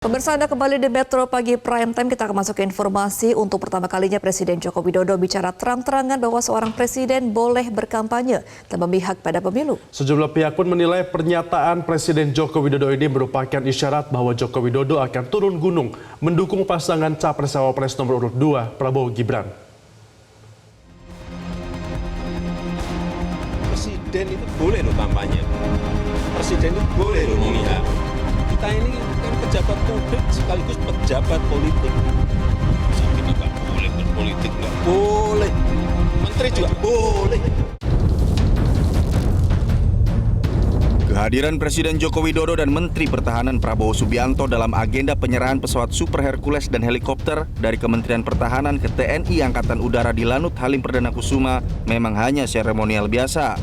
Pemirsa, Anda kembali di Metro Pagi Prime Time. Kita akan masuk ke informasi. Untuk pertama kalinya Presiden Joko Widodo bicara terang-terangan bahwa seorang presiden boleh berkampanye dan memihak pada pemilu. Sejumlah pihak pun menilai pernyataan Presiden Joko Widodo ini merupakan isyarat bahwa Joko Widodo akan turun gunung mendukung pasangan Capres-Cawapres nomor urut 2 Prabowo Gibran. Presiden itu boleh loh kampanye. Presiden itu boleh loh memihak. Kita ini kan pejabat publik sekaligus pejabat politik. Kita nggak boleh berpolitik, nggak boleh. Menteri juga boleh. Kehadiran Presiden Joko Widodo dan Menteri Pertahanan Prabowo Subianto dalam agenda penyerahan pesawat Super Hercules dan helikopter dari Kementerian Pertahanan ke TNI Angkatan Udara di Lanut Halim Perdana Kusuma memang hanya seremonial biasa.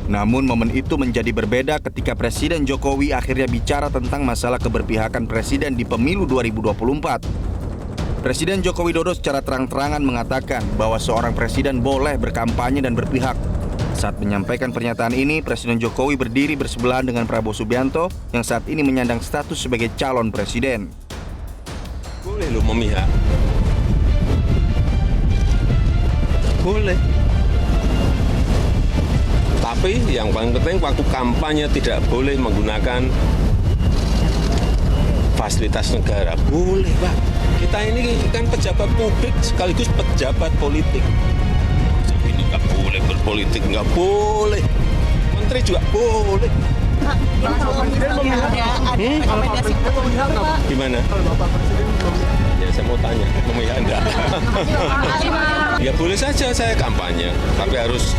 Namun momen itu menjadi berbeda ketika Presiden Jokowi akhirnya bicara tentang masalah keberpihakan Presiden di pemilu 2024. Presiden Joko Widodo secara terang-terangan mengatakan bahwa seorang presiden boleh berkampanye dan berpihak. Saat menyampaikan pernyataan ini, Presiden Jokowi berdiri bersebelahan dengan Prabowo Subianto yang saat ini menyandang status sebagai calon presiden. Boleh loh memihak. Boleh. Tapi yang paling penting waktu kampanye tidak boleh menggunakan fasilitas negara. Boleh, Pak. Kita ini kan pejabat publik sekaligus pejabat politik. Ini nggak boleh berpolitik, nggak boleh. Menteri juga boleh. Gimana? Ya saya mau tanya, memihak enggak? Ya boleh saja saya kampanye, tapi harus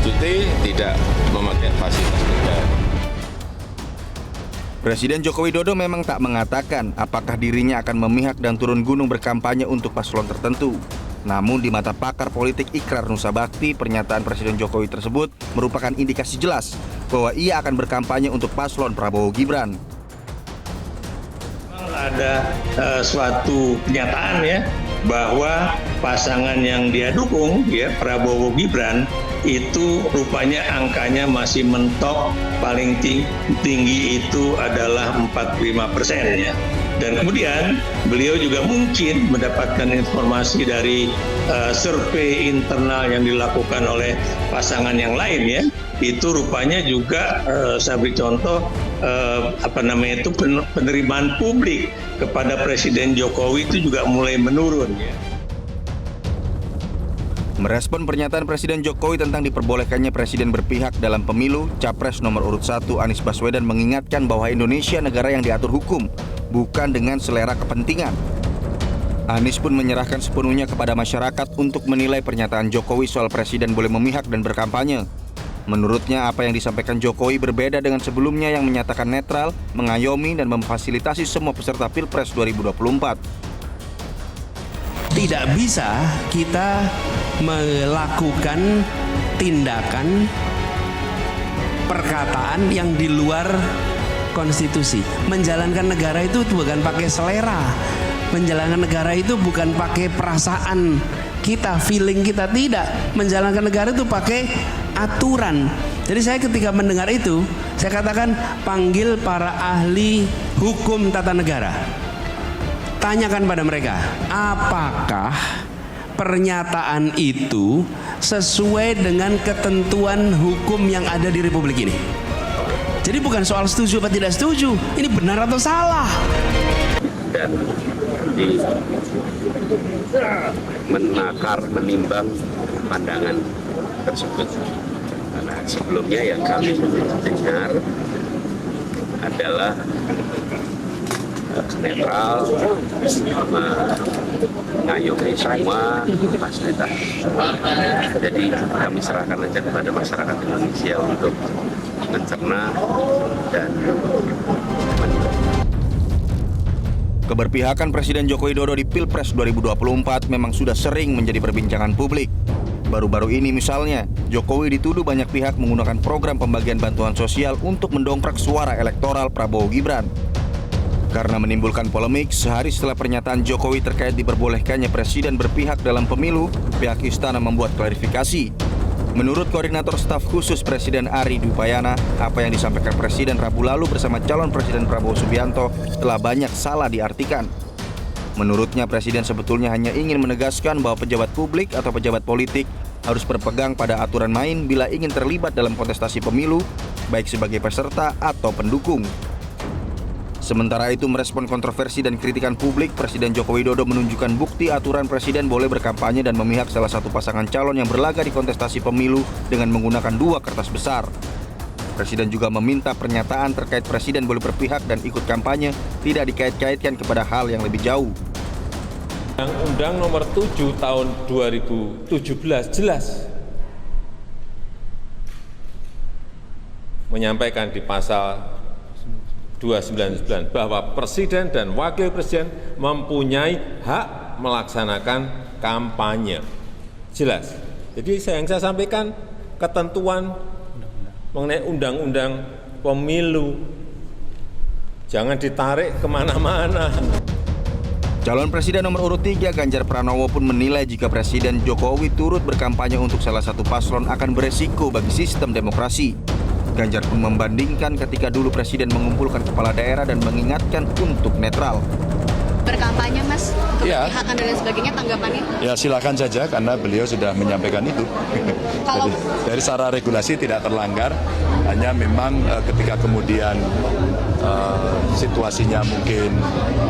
cuti, tidak memakai fasilitas negara. Presiden Joko Widodo memang tak mengatakan apakah dirinya akan memihak dan turun gunung berkampanye untuk paslon tertentu. Namun di mata pakar politik Ikrar Nusa Bakti, pernyataan Presiden Jokowi tersebut merupakan indikasi jelas bahwa ia akan berkampanye untuk paslon Prabowo Gibran. Ada suatu kenyataan ya bahwa pasangan yang dia dukung ya Prabowo Gibran itu rupanya angkanya masih mentok, paling tinggi itu adalah 45% ya. Dan kemudian beliau juga mungkin mendapatkan informasi dari survei internal yang dilakukan oleh pasangan yang lain ya. Itu rupanya juga saya beri contoh penerimaan publik kepada Presiden Jokowi itu juga mulai menurun ya. Merespon pernyataan Presiden Jokowi tentang diperbolehkannya Presiden berpihak dalam pemilu, Capres nomor urut 1 Anies Baswedan mengingatkan bahwa Indonesia negara yang diatur hukum, bukan dengan selera kepentingan. Anies pun menyerahkan sepenuhnya kepada masyarakat untuk menilai pernyataan Jokowi soal Presiden boleh memihak dan berkampanye. Menurutnya, apa yang disampaikan Jokowi berbeda dengan sebelumnya yang menyatakan netral, mengayomi, dan memfasilitasi semua peserta Pilpres 2024. Tidak bisa kita melakukan tindakan perkataan yang di luar konstitusi. Menjalankan negara itu bukan pakai selera. Menjalankan negara itu bukan pakai perasaan kita, feeling kita, tidak. Menjalankan negara itu pakai aturan. Jadi saya ketika mendengar itu, saya katakan panggil para ahli hukum tata negara. Tanyakan pada mereka, apakah pernyataan itu sesuai dengan ketentuan hukum yang ada di Republik ini? Jadi bukan soal setuju atau tidak setuju, ini benar atau salah. Dan menakar, menimbang pandangan tersebut. Karena sebelumnya yang kami dengar adalah netral, mengayomi semua fasilitas. Jadi kami serahkan aja kepada masyarakat Indonesia untuk mencerna dan menilai. Keberpihakan Presiden Joko Widodo di Pilpres 2024 memang sudah sering menjadi perbincangan publik. Baru-baru ini misalnya, Jokowi dituduh banyak pihak menggunakan program pembagian bantuan sosial untuk mendongkrak suara elektoral Prabowo Gibran. Karena menimbulkan polemik, sehari setelah pernyataan Jokowi terkait diperbolehkannya Presiden berpihak dalam pemilu, pihak istana membuat klarifikasi. Menurut Koordinator Staf Khusus Presiden Ari Dwipayana, apa yang disampaikan Presiden Rabu lalu bersama calon Presiden Prabowo Subianto telah banyak salah diartikan. Menurutnya, Presiden sebetulnya hanya ingin menegaskan bahwa pejabat publik atau pejabat politik harus berpegang pada aturan main bila ingin terlibat dalam kontestasi pemilu, baik sebagai peserta atau pendukung. Sementara itu, merespon kontroversi dan kritikan publik, Presiden Joko Widodo menunjukkan bukti aturan Presiden boleh berkampanye dan memihak salah satu pasangan calon yang berlaga di kontestasi pemilu dengan menggunakan 2 kertas besar. Presiden juga meminta pernyataan terkait Presiden boleh berpihak dan ikut kampanye tidak dikait-kaitkan kepada hal yang lebih jauh. Undang-Undang Nomor 7 Tahun 2017 jelas menyampaikan di pasal 299 bahwa Presiden dan Wakil Presiden mempunyai hak melaksanakan kampanye. Jelas. Jadi yang saya sampaikan ketentuan mengenai undang-undang pemilu. Jangan ditarik kemana-mana. Calon Presiden nomor urut 3 Ganjar Pranowo pun menilai jika Presiden Jokowi turut berkampanye untuk salah satu paslon akan beresiko bagi sistem demokrasi. Ganjar pun membandingkan ketika dulu Presiden mengumpulkan kepala daerah dan mengingatkan untuk netral. Berkampanye, Mas, keberpihakan dan lain sebagainya, tanggapannya? Ya silakan saja karena beliau sudah menyampaikan itu. Jadi, dari secara regulasi tidak terlanggar, hanya memang ketika kemudian situasinya mungkin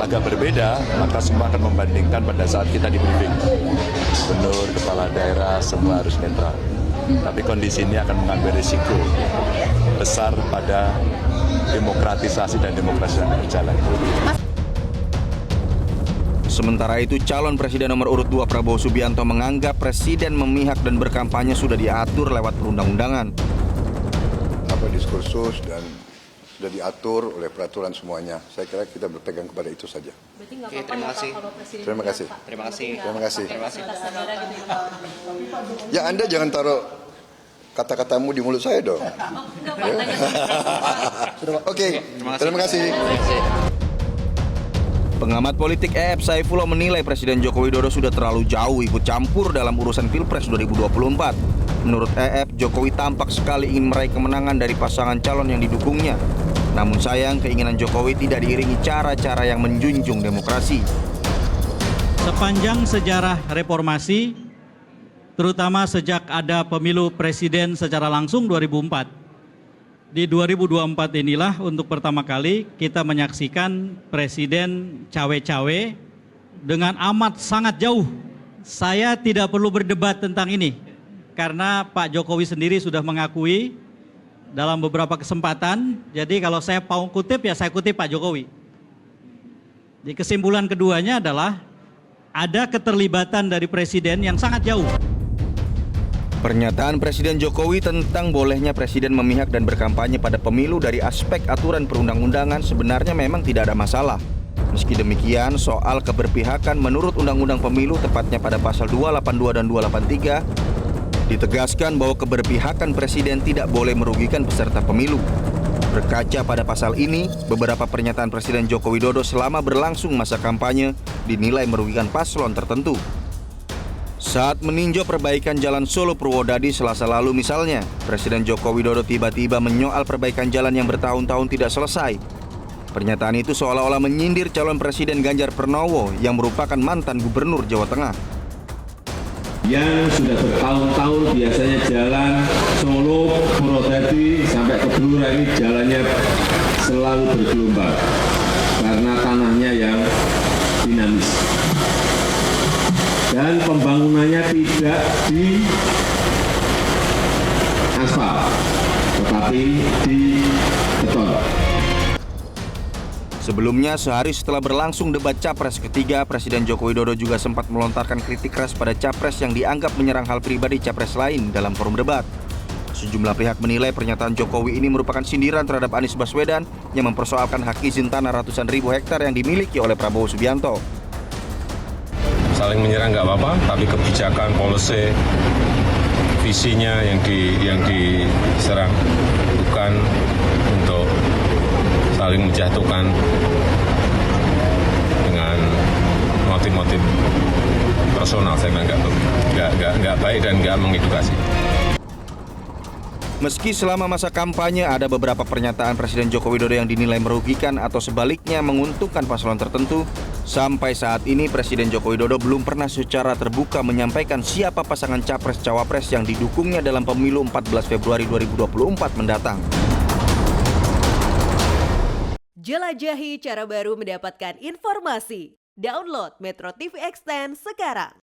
agak berbeda, maka semua akan membandingkan pada saat kita di briefing. Gubernur, kepala daerah, semua harus netral. Tapi kondisi ini akan mengambil risiko besar pada demokratisasi dan demokrasi yang berjalan. Sementara itu, calon Presiden nomor urut 2 Prabowo Subianto menganggap Presiden memihak dan berkampanye sudah diatur lewat perundang-undangan. Diskursus dan sudah diatur oleh peraturan semuanya. Saya kira kita berpegang kepada itu saja. Berarti nggak apa-apa terima kasih. Terima kasih. Terima kasih. Terima kasih. Ya, Anda jangan taruh kata-katamu di mulut saya dong. Oke, terima kasih. Pengamat politik EF Saifullah menilai Presiden Joko Widodo sudah terlalu jauh ikut campur dalam urusan Pilpres 2024. Menurut EF, Jokowi tampak sekali ingin meraih kemenangan dari pasangan calon yang didukungnya. Namun sayang, keinginan Jokowi tidak diiringi cara-cara yang menjunjung demokrasi. Sepanjang sejarah reformasi, terutama sejak ada pemilu presiden secara langsung 2004, di 2024 inilah untuk pertama kali kita menyaksikan presiden cawe-cawe dengan amat sangat jauh. Saya tidak perlu berdebat tentang ini karena Pak Jokowi sendiri sudah mengakui dalam beberapa kesempatan. Jadi kalau saya mau kutip ya saya kutip Pak Jokowi. Di kesimpulan keduanya adalah ada keterlibatan dari presiden yang sangat jauh. Pernyataan Presiden Jokowi tentang bolehnya Presiden memihak dan berkampanye pada pemilu dari aspek aturan perundang-undangan sebenarnya memang tidak ada masalah. Meski demikian, soal keberpihakan menurut Undang-Undang Pemilu tepatnya pada pasal 282 dan 283 ditegaskan bahwa keberpihakan Presiden tidak boleh merugikan peserta pemilu. Berkaca pada pasal ini, beberapa pernyataan Presiden Joko Widodo selama berlangsung masa kampanye dinilai merugikan paslon tertentu. Saat meninjau perbaikan Jalan Solo Purwodadi Selasa lalu misalnya, Presiden Joko Widodo tiba-tiba menyoal perbaikan jalan yang bertahun-tahun tidak selesai. Pernyataan itu seolah-olah menyindir calon Presiden Ganjar Pranowo yang merupakan mantan Gubernur Jawa Tengah. Yang sudah bertahun-tahun biasanya jalan Solo Purwodadi sampai ke Blora ini jalannya selalu bergelombang karena tanahnya yang dinamis. Dan pembangunannya tidak di aspal, tetapi di beton. Sebelumnya, sehari setelah berlangsung debat Capres ketiga, Presiden Joko Widodo juga sempat melontarkan kritik keras pada Capres yang dianggap menyerang hal pribadi Capres lain dalam forum debat. Sejumlah pihak menilai pernyataan Jokowi ini merupakan sindiran terhadap Anies Baswedan yang mempersoalkan hak izin tanah ratusan ribu hektar yang dimiliki oleh Prabowo Subianto. Saling menyerang nggak apa-apa, tapi kebijakan, policy, visinya yang diserang, bukan untuk saling menjatuhkan dengan motif-motif personal. Saya kira nggak baik dan nggak mengedukasi. Meski selama masa kampanye ada beberapa pernyataan Presiden Joko Widodo yang dinilai merugikan atau sebaliknya menguntungkan paslon tertentu, sampai saat ini Presiden Joko Widodo belum pernah secara terbuka menyampaikan siapa pasangan Capres-Cawapres yang didukungnya dalam pemilu 14 Februari 2024 mendatang. Jelajahi cara baru mendapatkan informasi. Download Metro TV Extend sekarang.